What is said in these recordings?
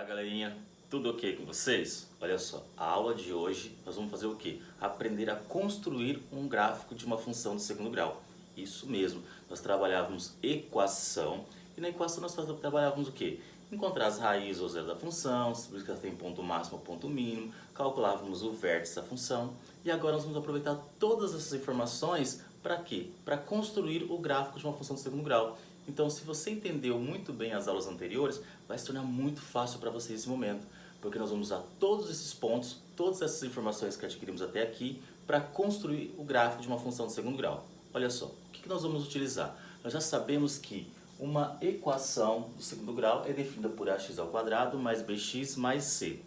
Fala galerinha, tudo ok com vocês? Olha só, a aula de hoje nós vamos fazer o quê? Aprender a construir um gráfico de uma função de segundo grau. Isso mesmo, nós trabalhávamos equação e na equação nós trabalhávamos o quê? Encontrar as raízes ou zero da função, se ela tem ponto máximo ou ponto mínimo, calculávamos o vértice da função e agora nós vamos aproveitar todas essas informações para quê? Para construir o gráfico de uma função de segundo grau. Então, se você entendeu muito bem as aulas anteriores, vai se tornar muito fácil para você esse momento, porque nós vamos usar todos esses pontos, todas essas informações que adquirimos até aqui, para construir o gráfico de uma função de segundo grau. Olha só, o que nós vamos utilizar? Nós já sabemos que uma equação de segundo grau é definida por ax ao quadrado mais bx mais c.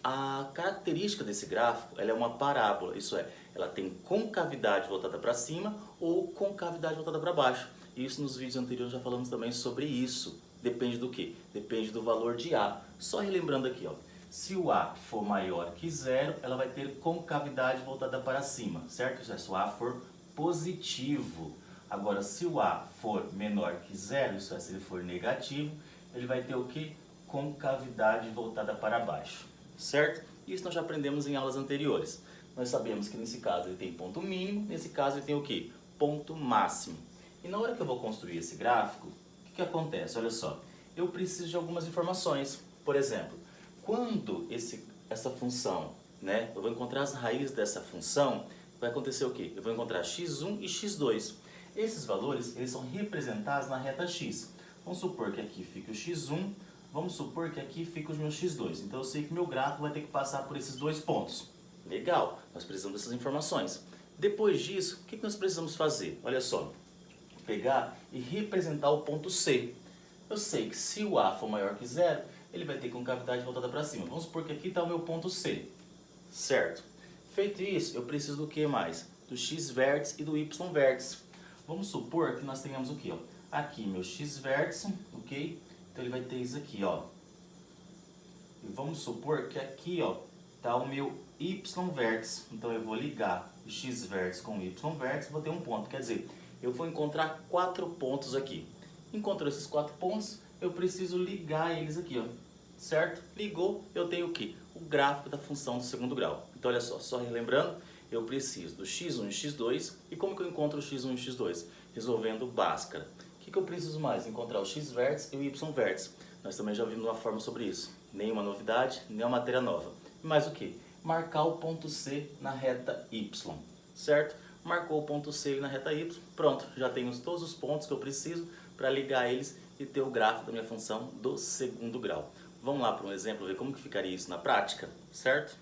A característica desse gráfico ela é uma parábola, isso é, ela tem concavidade voltada para cima ou concavidade voltada para baixo. Isso nos vídeos anteriores já falamos também sobre isso. Depende do que? Depende do valor de A. Só relembrando aqui, ó, se o A for maior que zero, ela vai ter concavidade voltada para cima, certo? Isso é, se o A for positivo. Agora, se o A for menor que zero, isso é, se ele for negativo, ele vai ter o que? Concavidade voltada para baixo, certo? Isso nós já aprendemos em aulas anteriores. Nós sabemos que nesse caso ele tem ponto mínimo, nesse caso ele tem o que? Ponto máximo. E na hora que eu vou construir esse gráfico, o que acontece? Olha só, eu preciso de algumas informações. Por exemplo, quando essa função, né, eu vou encontrar as raízes dessa função, vai acontecer o quê? Eu vou encontrar x1 e x2. Esses valores, eles são representados na reta x. Vamos supor que aqui fique o x1, vamos supor que aqui fique o meu x2. Então eu sei que meu gráfico vai ter que passar por esses dois pontos. Legal, nós precisamos dessas informações. Depois disso, o que nós precisamos fazer? Olha só. Pegar e representar o ponto C. Eu sei que se o A for maior que zero, ele vai ter concavidade voltada para cima. Vamos supor que aqui está o meu ponto C, certo? Feito isso, eu preciso do que mais? Do x vértice e do y vértice. Vamos supor que nós tenhamos o que? Aqui meu x vértice, ok? Então ele vai ter isso aqui, ó. E vamos supor que aqui, ó, está o meu y vértice. Então eu vou ligar o x vértice com o y vértice, vou ter um ponto. Quer dizer, eu vou encontrar 4 pontos aqui. Encontrou esses 4 pontos, eu preciso ligar eles aqui, ó. Certo? Ligou, eu tenho o quê? O gráfico da função do segundo grau. Então, olha só relembrando, eu preciso do x1 e x2. E como que eu encontro o x1 e o x2? Resolvendo Bhaskara. O que eu preciso mais? Encontrar o x vértice e o y vértice. Nós também já vimos uma forma sobre isso. Nenhuma novidade, nenhuma matéria nova. E mais o que? Marcar o ponto C na reta y. Certo? Marcou o ponto C na reta y, pronto, já tenho todos os pontos que eu preciso para ligar eles e ter o gráfico da minha função do segundo grau. Vamos lá para um exemplo, ver como que ficaria isso na prática, certo?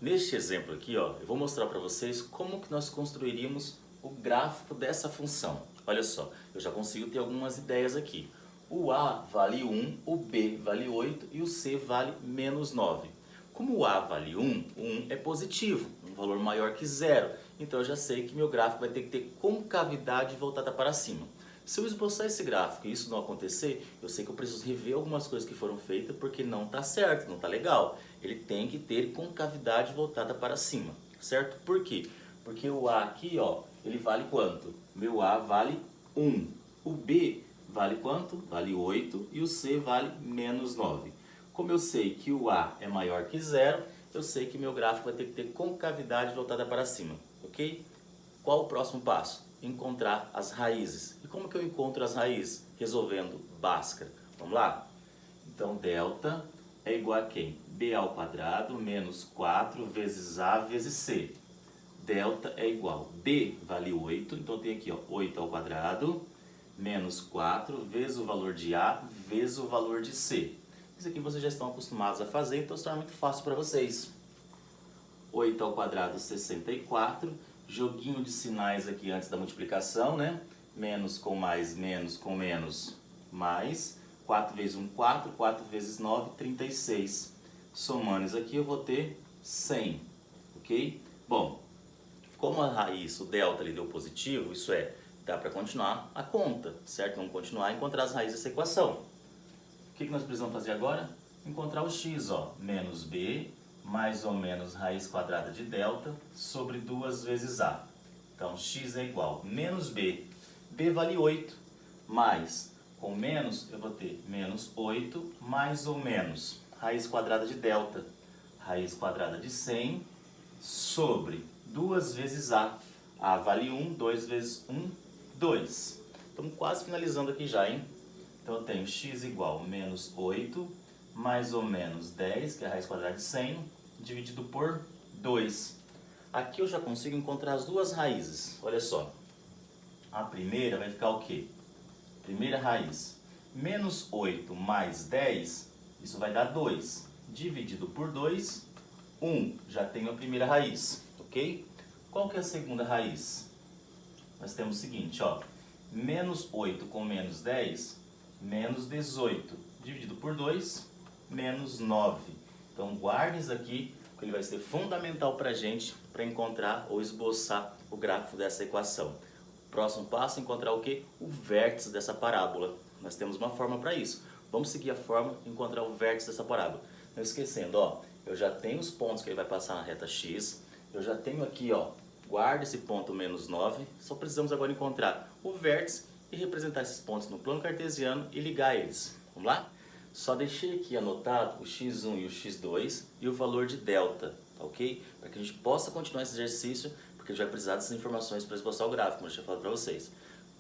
Neste exemplo aqui, ó, eu vou mostrar para vocês como que nós construiríamos o gráfico dessa função. Olha só, eu já consigo ter algumas ideias aqui. O A vale 1, o B vale 8 e o C vale menos 9. Como o A vale 1, o 1 é positivo, um valor maior que zero. Então eu já sei que meu gráfico vai ter que ter concavidade voltada para cima. Se eu esboçar esse gráfico e isso não acontecer, eu sei que eu preciso rever algumas coisas que foram feitas porque não está certo, não está legal. Ele tem que ter concavidade voltada para cima, certo? Por quê? Porque o A aqui, ó, ele vale quanto? Meu A vale 1. O B vale quanto? Vale 8 e o C vale menos 9. Como eu sei que o A é maior que zero, eu sei que meu gráfico vai ter que ter concavidade voltada para cima, ok? Qual o próximo passo? Encontrar as raízes. E como que eu encontro as raízes? Resolvendo Bhaskara. Vamos lá? Então, delta é igual a quem? B ao quadrado menos 4 vezes A vezes C. Delta é igual, B vale 8, então eu tenho aqui, ó, 8 ao quadrado menos 4 vezes o valor de A vezes o valor de C. Isso aqui vocês já estão acostumados a fazer, então será muito fácil para vocês. 8 ao quadrado, 64. Joguinho de sinais aqui antes da multiplicação, né? Menos com mais, mais. 4 vezes 1, 4. 4 vezes 9, 36. Somando isso aqui, eu vou ter 100. Ok? Bom, como a raiz, o delta, ele deu positivo, isso é, dá para continuar a conta, certo? Vamos continuar a encontrar as raízes dessa equação. O que nós precisamos fazer agora? Encontrar o x, ó, menos b, mais ou menos raiz quadrada de delta, sobre 2 vezes a. Então, x é igual a menos b. B vale 8, mais, com menos, eu vou ter menos 8, mais ou menos. raiz quadrada de delta. Raiz quadrada de 100 sobre 2 vezes a. A vale 1, 2 vezes 1, 2. Estamos quase finalizando aqui já, hein? Então eu tenho x igual menos 8, mais ou menos 10, que é a raiz quadrada de 100, dividido por 2. Aqui eu já consigo encontrar as duas raízes. Olha só. A primeira vai ficar o quê? Primeira raiz. Menos 8 mais 10, isso vai dar 2. Dividido por 2, 1. Já tenho a primeira raiz, ok? Qual que é a segunda raiz? Nós temos o seguinte, ó. Menos 8 com menos 10, menos 18. Dividido por 2, menos 9. Então guardem isso aqui, porque ele vai ser fundamental para a gente para encontrar ou esboçar o gráfico dessa equação. Próximo passo é encontrar o quê? O vértice dessa parábola. Nós temos uma forma para isso. Vamos seguir a forma e encontrar o vértice dessa parábola. Não esquecendo, ó, eu já tenho os pontos que ele vai passar na reta x. Eu já tenho aqui, ó, guarda esse ponto menos 9. Só precisamos agora encontrar o vértice e representar esses pontos no plano cartesiano e ligar eles. Vamos lá? Só deixei aqui anotado o x1 e o x2 e o valor de delta, tá ok? Para que a gente possa continuar esse exercício, porque a gente vai precisar dessas informações para esboçar o gráfico, como eu já falei para vocês.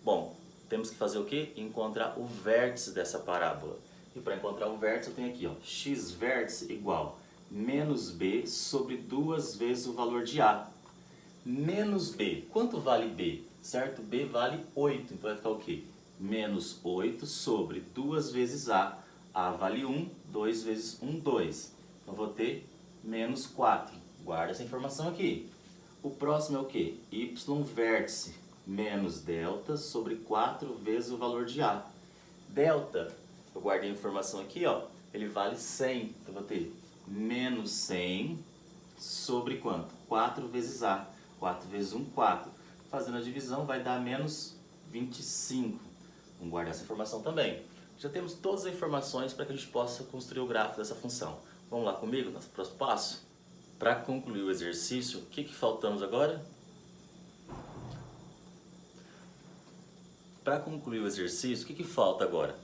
Bom, temos que fazer o quê? Encontrar o vértice dessa parábola. E para encontrar o vértice eu tenho aqui, ó, x vértice igual menos b sobre 2 vezes o valor de a. Menos b, quanto vale b? Certo? B vale 8, então vai ficar o quê? Menos 8 sobre 2 vezes a. A vale 1, 2 vezes 1, 2. Então vou ter menos 4. Guarda essa informação aqui. O próximo é o quê? Y vértice menos delta sobre 4 vezes o valor de a. Delta, eu guardei a informação aqui, ó, ele vale 100. Então vou ter menos 100 sobre quanto? 4 vezes a. 4 vezes 1, 4. Fazendo a divisão vai dar menos 25. Vamos guardar essa informação também. Já temos todas as informações para que a gente possa construir o gráfico dessa função. Vamos lá comigo, nosso próximo passo? Para concluir o exercício, o que faltamos agora? Para concluir o exercício, o que falta agora?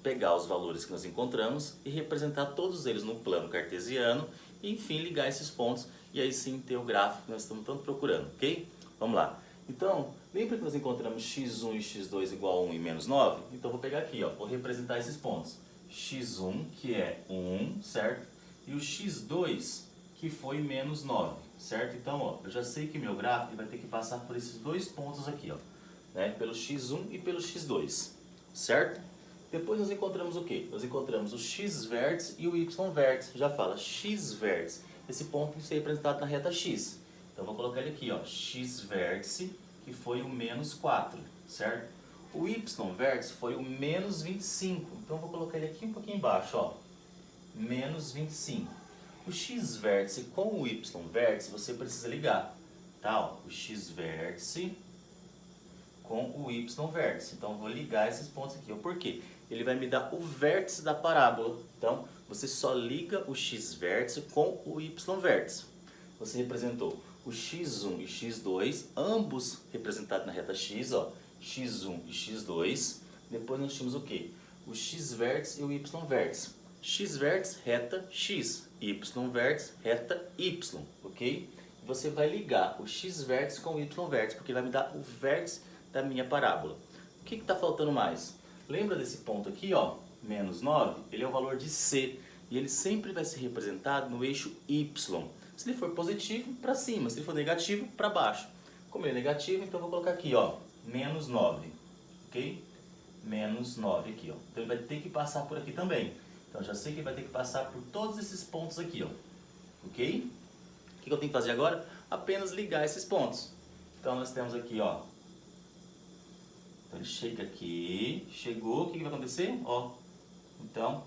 Pegar os valores que nós encontramos e representar todos eles no plano cartesiano e, enfim, ligar esses pontos e aí sim ter o gráfico que nós estamos tanto procurando, ok? Vamos lá. Então, lembra que nós encontramos x1 e x2 igual a 1 e menos 9? Então, vou pegar aqui, ó, vou representar esses pontos. x1, que é 1, certo? E o x2, que foi menos 9, certo? Então, ó, eu já sei que meu gráfico vai ter que passar por esses dois pontos aqui, ó, né? Pelo x1 e pelo x2, certo? Depois nós encontramos o quê? Nós encontramos o x vértice e o y vértice. Já fala x vértice. Esse ponto tem que ser representado na reta x. Então, vou colocar ele aqui, ó, x vértice, que foi o menos 4, certo? O y vértice foi o menos 25, então vou colocar ele aqui um pouquinho embaixo, ó, menos 25. O x vértice com o y vértice você precisa ligar, tá? Ó, o x vértice com o y vértice. Então, eu vou ligar esses pontos aqui. Por quê? Ele vai me dar o vértice da parábola. Então, você só liga o x vértice com o y vértice. Você representou o x1 e x2, ambos representados na reta x, ó, x1 e x2. Depois nós tínhamos o quê? O x vértice e o y vértice. X vértice, reta x. Y vértice, reta y, ok? Você vai ligar o x vértice com o y vértice, porque vai me dar o vértice da minha parábola. O que está faltando mais? Lembra desse ponto aqui, ó, menos 9? Ele é o valor de c, e ele sempre vai ser representado no eixo y. Se ele for positivo, para cima. Se ele for negativo, para baixo. Como ele é negativo, então eu vou colocar aqui, ó, menos 9. Ok? Menos 9 aqui, ó. Então ele vai ter que passar por aqui também. Então já sei que ele vai ter que passar por todos esses pontos aqui, ó. Ok? O que eu tenho que fazer agora? Apenas ligar esses pontos. Então nós temos aqui, ó. Então ele chega aqui, chegou, o que vai acontecer? Ó. Então,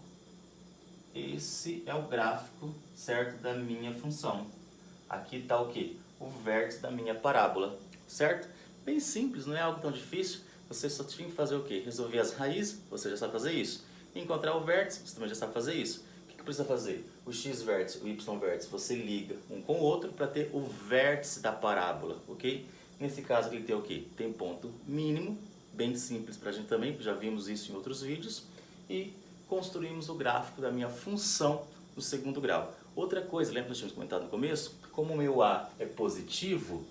esse é o gráfico, certo, da minha função. Aqui está o quê? O vértice da minha parábola, certo? Bem simples, não é algo tão difícil. Você só tinha que fazer o quê? Resolver as raízes, você já sabe fazer isso. Encontrar o vértice, você também já sabe fazer isso. O que precisa fazer? O x vértice, o y vértice, você liga um com o outro para ter o vértice da parábola, ok? Nesse caso aqui tem o quê? Tem ponto mínimo, bem simples para a gente também, já vimos isso em outros vídeos. E construímos o gráfico da minha função no segundo grau. Outra coisa, lembra que nós tínhamos comentado no começo? Como o meu A é positivo,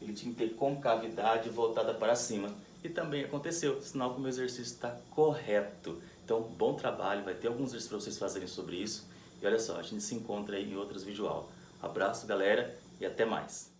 ele tinha que ter concavidade voltada para cima. E também aconteceu, sinal que o meu exercício está correto. Então, bom trabalho, vai ter alguns exercícios para vocês fazerem sobre isso. E olha só, a gente se encontra aí em outras videoaulas. Abraço, galera, e até mais!